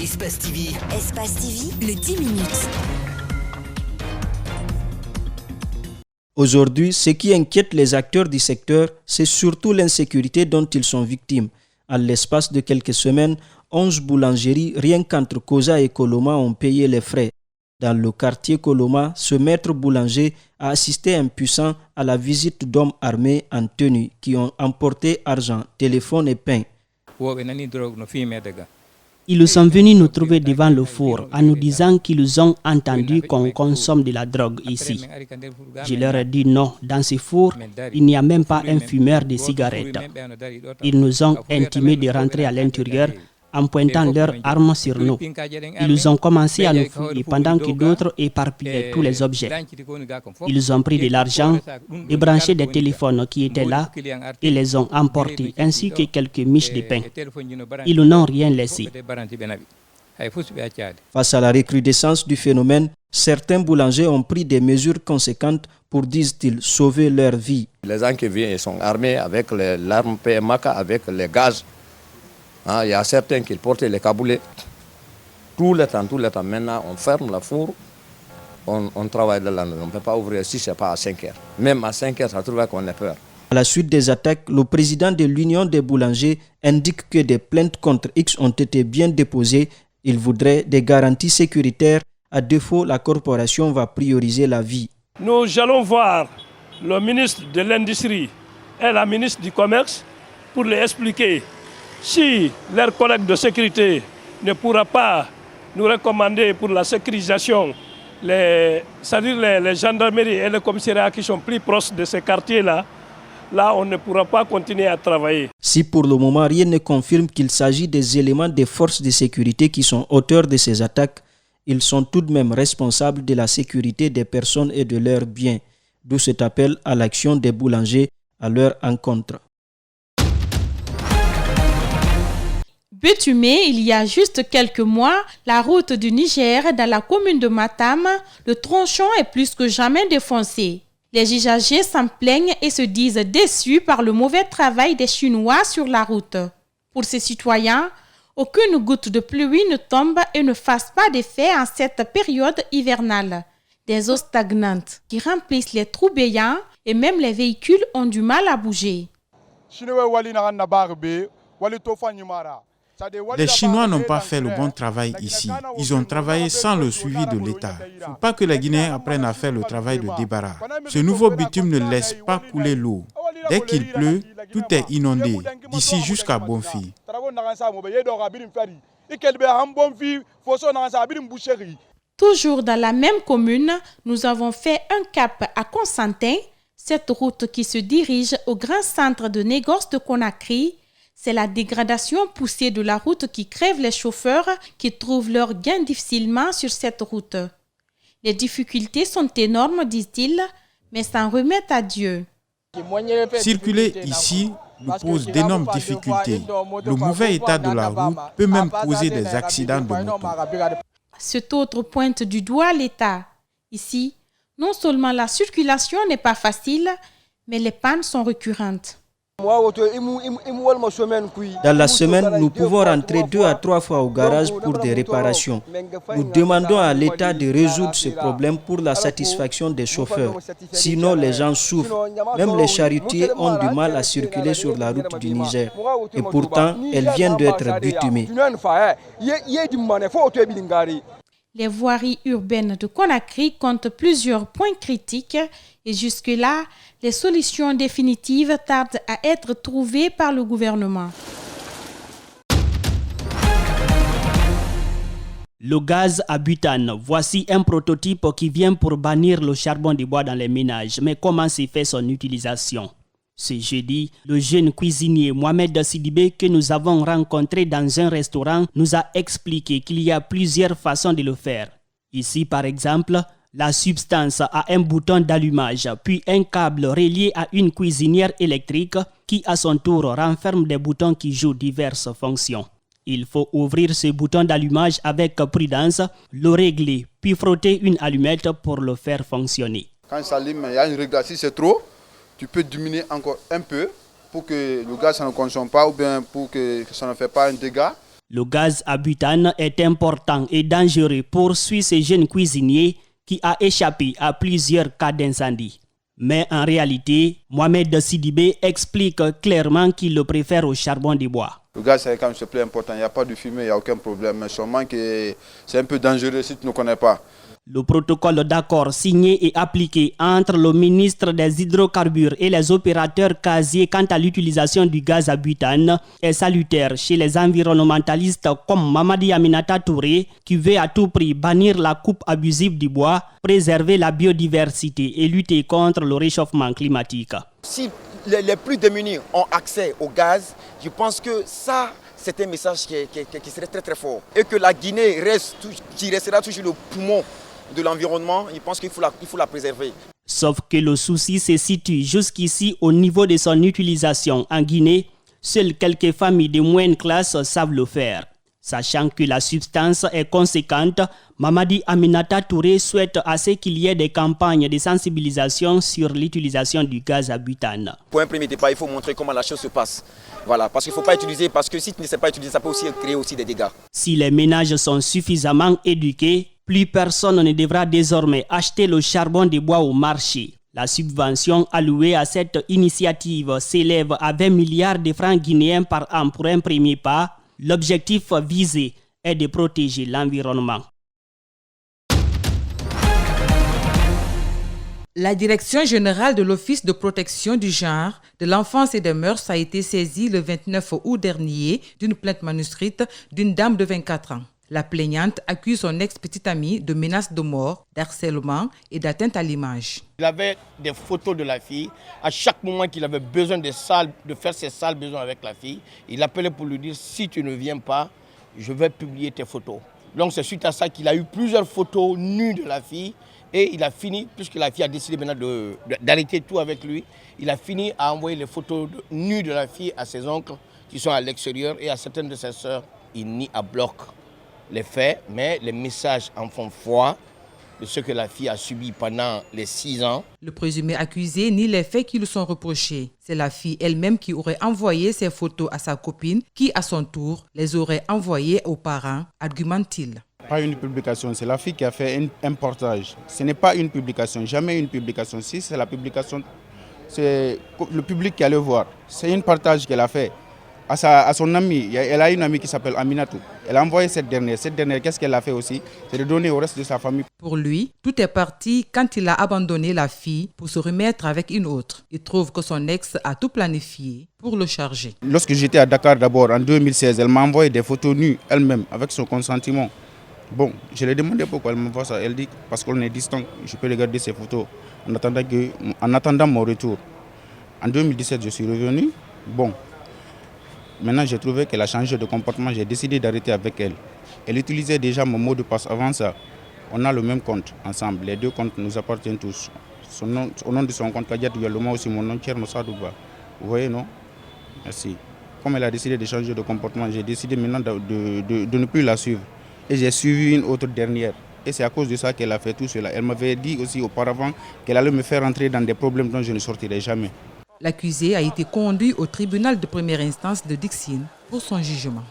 Espace TV. Espace TV, le 10 minutes. Aujourd'hui, ce qui inquiète les acteurs du secteur, c'est surtout l'insécurité dont ils sont victimes. En l'espace de quelques semaines, 11 boulangeries, rien qu'entre Koza et Koloma, ont payé les frais. Dans le quartier Koloma, ce maître boulanger a assisté impuissant à la visite d'hommes armés en tenue qui ont emporté argent, téléphone et pain. Ils sont venus nous trouver devant le four en nous disant qu'ils ont entendu qu'on consomme de la drogue ici. Je leur ai dit non, dans ce four, il n'y a même pas un fumeur de cigarettes. Ils nous ont intimés de rentrer à l'intérieur en pointant leurs armes sur nous. Ils ont commencé à nous fouiller pendant que d'autres éparpillaient tous les objets. Ils ont pris de l'argent, débranché des téléphones qui étaient là et les ont emportés, ainsi que quelques miches de pain. Ils n'ont rien laissé. Face à la recrudescence du phénomène, certains boulangers ont pris des mesures conséquentes pour, disent-ils, sauver leur vie. Les gens qui viennent sont armés avec l'arme PMK, avec les gaz. Il y a certains qui portent les caboulets. Tout le temps, maintenant, on ferme la four, on travaille de la nuit. On ne peut pas ouvrir si ce n'est pas à 5 heures. Même à 5 heures, ça trouve qu'on a peur. À la suite des attaques, le président de l'Union des boulangers indique que des plaintes contre X ont été bien déposées. Il voudrait des garanties sécuritaires. À défaut, la corporation va prioriser la vie. Nous allons voir le ministre de l'Industrie et la ministre du Commerce pour les expliquer. Si leurs collègues de sécurité ne pourra pas nous recommander pour la sécurisation, c'est-à-dire les gendarmeries et les commissariats qui sont plus proches de ces quartiers-là, là on ne pourra pas continuer à travailler. Si pour le moment rien ne confirme qu'il s'agit des éléments des forces de sécurité qui sont auteurs de ces attaques, ils sont tout de même responsables de la sécurité des personnes et de leurs biens, d'où cet appel à l'action des boulangers à leur encontre. Bitumée il y a juste quelques mois, la route du Niger dans la commune de Matam, le tronçon est plus que jamais défoncé. Les usagers s'en plaignent et se disent déçus par le mauvais travail des Chinois sur la route. Pour ces citoyens, aucune goutte de pluie ne tombe et ne fasse pas d'effet en cette période hivernale. Des eaux stagnantes qui remplissent les trous béants et même les véhicules ont du mal à bouger. Les Chinois n'ont pas fait le bon travail ici. Ils ont travaillé sans le suivi de l'État. Il ne faut pas que les Guinéens apprennent à faire le travail de débarras. Ce nouveau bitume ne laisse pas couler l'eau. Dès qu'il pleut, tout est inondé, d'ici jusqu'à Bonfi. Toujours dans la même commune, nous avons fait un cap à Constantin. Cette route qui se dirige au grand centre de négoce de Conakry, c'est la dégradation poussée de la route qui crève les chauffeurs qui trouvent leur gain difficilement sur cette route. Les difficultés sont énormes, disent-ils, mais s'en remettent à Dieu. Circuler ici nous pose d'énormes difficultés. Le mauvais état de la route peut même causer des accidents de moto. Cet autre pointe du doigt l'État. Ici, non seulement la circulation n'est pas facile, mais les pannes sont récurrentes. Dans la semaine, nous pouvons rentrer 2 à 3 fois au garage pour des réparations. Nous demandons à l'État de résoudre ce problème pour la satisfaction des chauffeurs. Sinon, les gens souffrent. Même les charretiers ont du mal à circuler sur la route du Niger. Et pourtant, elles viennent d'être bitumées. Les voiries urbaines de Conakry comptent plusieurs points critiques et jusque-là, les solutions définitives tardent à être trouvées par le gouvernement. Le gaz à butane, voici un prototype qui vient pour bannir le charbon de bois dans les ménages. Mais comment s'est fait son utilisation? Ce jeudi, le jeune cuisinier Mohamed Sidibé que nous avons rencontré dans un restaurant nous a expliqué qu'il y a plusieurs façons de le faire. Ici, par exemple, la substance a un bouton d'allumage, puis un câble relié à une cuisinière électrique qui, à son tour, renferme des boutons qui jouent diverses fonctions. Il faut ouvrir ce bouton d'allumage avec prudence, le régler, puis frotter une allumette pour le faire fonctionner. Quand ça s'allume, il y a une régulation, si c'est trop, tu peux diminuer encore un peu pour que le gaz ne consomme pas ou bien pour que ça ne fait pas un dégât. Le gaz à butane est important et dangereux, poursuit ce jeune cuisinier qui a échappé à plusieurs cas d'incendie. Mais en réalité, Mohamed Sidibé explique clairement qu'il le préfère au charbon de bois. Le gaz, c'est quand même plus important. Il n'y a pas de fumée, il n'y a aucun problème. Mais seulement que c'est un peu dangereux si tu ne connais pas. Le protocole d'accord signé et appliqué entre le ministre des Hydrocarbures et les opérateurs casiers quant à l'utilisation du gaz à butane est salutaire chez les environnementalistes comme Mamadi Aminata Touré qui veut à tout prix bannir la coupe abusive du bois, préserver la biodiversité et lutter contre le réchauffement climatique. Si les plus démunis ont accès au gaz, je pense que ça, c'est un message qui serait très très fort. Et que la Guinée qui restera toujours le poumon de l'environnement, je pense qu'il faut la préserver. Sauf que le souci se situe jusqu'ici au niveau de son utilisation en Guinée. Seules quelques familles de moyenne classe savent le faire. Sachant que la substance est conséquente, Mamadi Aminata Touré souhaite assez qu'il y ait des campagnes de sensibilisation sur l'utilisation du gaz à butane. Pour un premier départ, il faut montrer comment la chose se passe. Voilà, parce qu'il ne faut pas utiliser, parce que si tu ne sais pas utiliser, ça peut aussi créer aussi des dégâts. Si les ménages sont suffisamment éduqués, plus personne ne devra désormais acheter le charbon de bois au marché. La subvention allouée à cette initiative s'élève à 20 milliards de francs guinéens par an pour un premier pas. L'objectif visé est de protéger l'environnement. La Direction générale de l'Office de protection du genre, de l'enfance et des mœurs a été saisie le 29 août dernier d'une plainte manuscrite d'une dame de 24 ans. La plaignante accuse son ex-petite amie de menaces de mort, d'harcèlement et d'atteinte à l'image. Il avait des photos de la fille. À chaque moment qu'il avait besoin de faire ses sales besoins avec la fille, il appelait pour lui dire « si tu ne viens pas, je vais publier tes photos ». Donc c'est suite à ça qu'il a eu plusieurs photos nues de la fille et il a fini, puisque la fille a décidé maintenant d'arrêter tout avec lui, il a fini à envoyer les photos nues de la fille à ses oncles qui sont à l'extérieur et à certaines de ses sœurs. Il nie à bloc les faits, mais les messages en font foi de ce que la fille a subi pendant les 6 ans. Le présumé accusé nie les faits qui lui sont reprochés. C'est la fille elle-même qui aurait envoyé ces photos à sa copine, qui à son tour les aurait envoyées aux parents, argumente-t-il. Pas une publication, c'est la fille qui a fait un portage. Ce n'est pas une publication, jamais une publication. Si c'est la publication, c'est le public qui allait voir. C'est un partage qu'elle a fait. À son amie, elle a une amie qui s'appelle Aminatou. Elle a envoyé cette dernière. Cette dernière, qu'est-ce qu'elle a fait aussi? C'est de donner au reste de sa famille. Pour lui, tout est parti quand il a abandonné la fille pour se remettre avec une autre. Il trouve que son ex a tout planifié pour le charger. Lorsque j'étais à Dakar d'abord, en 2016, elle m'a envoyé des photos nues elle-même, avec son consentement. Bon, je lui ai demandé pourquoi elle m'envoie ça. Elle dit parce qu'on est distant, je peux regarder ces photos en attendant mon retour. En 2017, je suis revenu. Bon. Maintenant, j'ai trouvé qu'elle a changé de comportement. J'ai décidé d'arrêter avec elle. Elle utilisait déjà mon mot de passe avant ça. On a le même compte ensemble. Les deux comptes nous appartiennent tous. Au nom de son compte, il y a le mot aussi, mon nom, Tcherno Sadouba. Vous voyez, non? Merci. Comme elle a décidé de changer de comportement, j'ai décidé maintenant de ne plus la suivre. Et j'ai suivi une autre dernière. Et c'est à cause de ça qu'elle a fait tout cela. Elle m'avait dit aussi auparavant qu'elle allait me faire entrer dans des problèmes dont je ne sortirai jamais. L'accusé a été conduit au tribunal de première instance de Dixine pour son jugement.